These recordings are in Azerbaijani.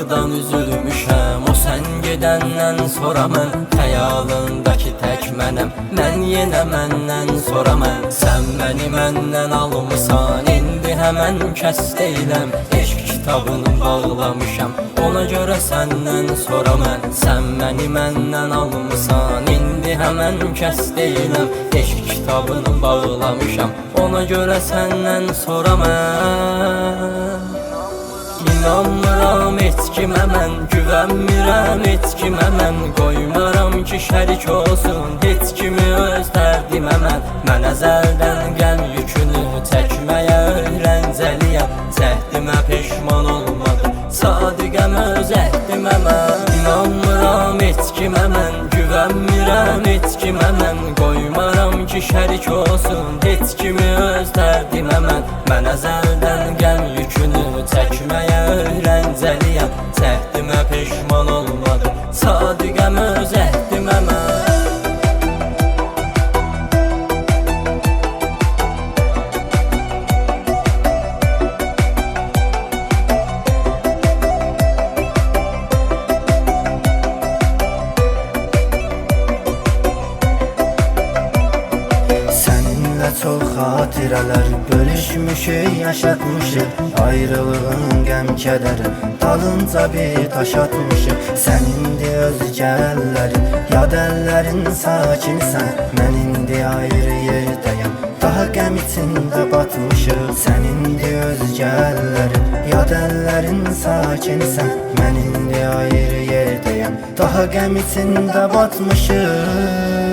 sevdadan üzülmüşəm. O sən gedəndən sonra mən xəyalındakı tək mənəm. Mən yenə məndən sonra mən, sən məni məndən almısan. İndi həmən kəs deyiləm, eşq kitabını bağlamışam. Ona görə səndən sonra mən, sən məni məndən almısan. İndi həmən kəs deyiləm, eşq kitabını bağlamışam. Ona görə səndən sonra mən İnanmıram heç kimə mən, güvənmirəm heç kimə mən. Qoymaram ki şərik olsun heç kimi öz dərdimə mən. Mən əzəldən qəm yükünü çəkməyə öyrəncəliyəm. Cəhdimə peşman olmadım, sadiqəm öz əhdimə mən. İnanmıram heç kimə mən, güvənmirəm heç kimə mən. Qoymaram ki şərik olsun heç kimi öz dərdimə mən. Mən əzəldən qəm yükünü çəkməyə öyrəncəliyəm. Cəhdimə peşman olmadım, sadiqəm öz əhdimə mən. Çox xatirələr bölüşmüşük, yaşatmışıq. Ayrılığın qəm-kədəri dalınca bir daş atmışıq. Sən indi özgə əllərin, yad əllərin sakinisən. Mən indi ayrı yerdəyəm, daha qəm içində batmışıq. Sən indi özgə əllərin, yad əllərin sakinisən. Mən indi ayrı yerdəyəm, daha qəm içində batmışıq.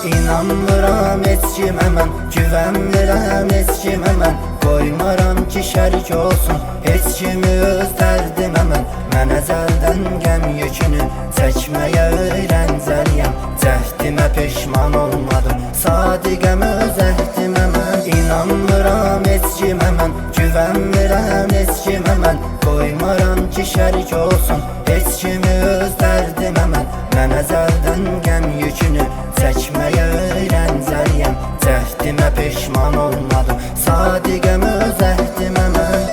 İnanmıram heç kimə mən, güvənmirəm heç kimə mən. Qoymaram ki şərik olsun heç kimi öz dərdimə mən. Mən əzəldən qəm yükünü çəkməyə öyrəncəliyəm. Cəhdimə peşman olmadım, sadiqəm öz əhdimə mən. İnanmıram heç kimə mən, güvənmirəm heç kimə mən. Qoymaram ki şərik olsun heç kimi öz dərdimə mən. Mən əzəldən qəm yükünü çəkməyə öyrəncəliyəm. Cəhdimə peşman olmadım, sadiqəm öz əhdimə mən.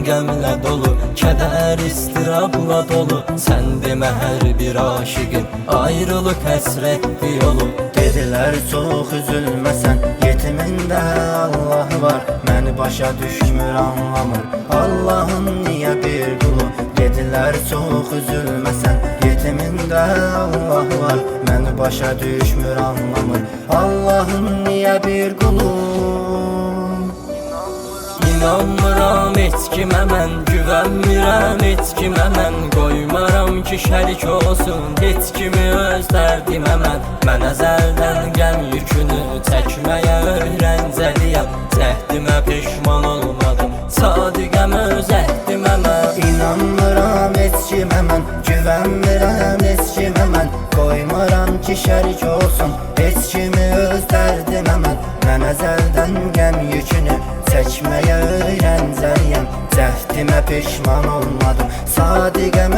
Qəmlə dolu, kədər istirabla dolu. Sən demə hər bir aşiqin ayrılıq həsrətli yolu. Dedilər çox üzülməsən, yetimində Allah var. Məni başa düşmür, anlamır Allahın niyə bir qulu. Dedilər çox üzülməsən, yetimində Allah var. Məni başa düşmür, anlamır Allahın niyə bir qulu. İnanmıram heç kimə mən, güvənmirəm heç kimə mən. Qoymaram ki şərik olsun heç kimi öz dərdimə mən. Mən əzəldən qəm yükünü çəkməyə öyrəncəliyəm. Cəhdimə peşman olmadım, sadiqəm öz əhdimə mən. İnanmıram heç kimə mən, güvənmirəm heç kimə mən. Qoymaram ki şərik olsun heç kimi öz dərdimə mən. Mən əzəldən qəm yükünü çəkməyə öyrəncəliyəm. Cəhdimə peşman olmadım, sadiqəm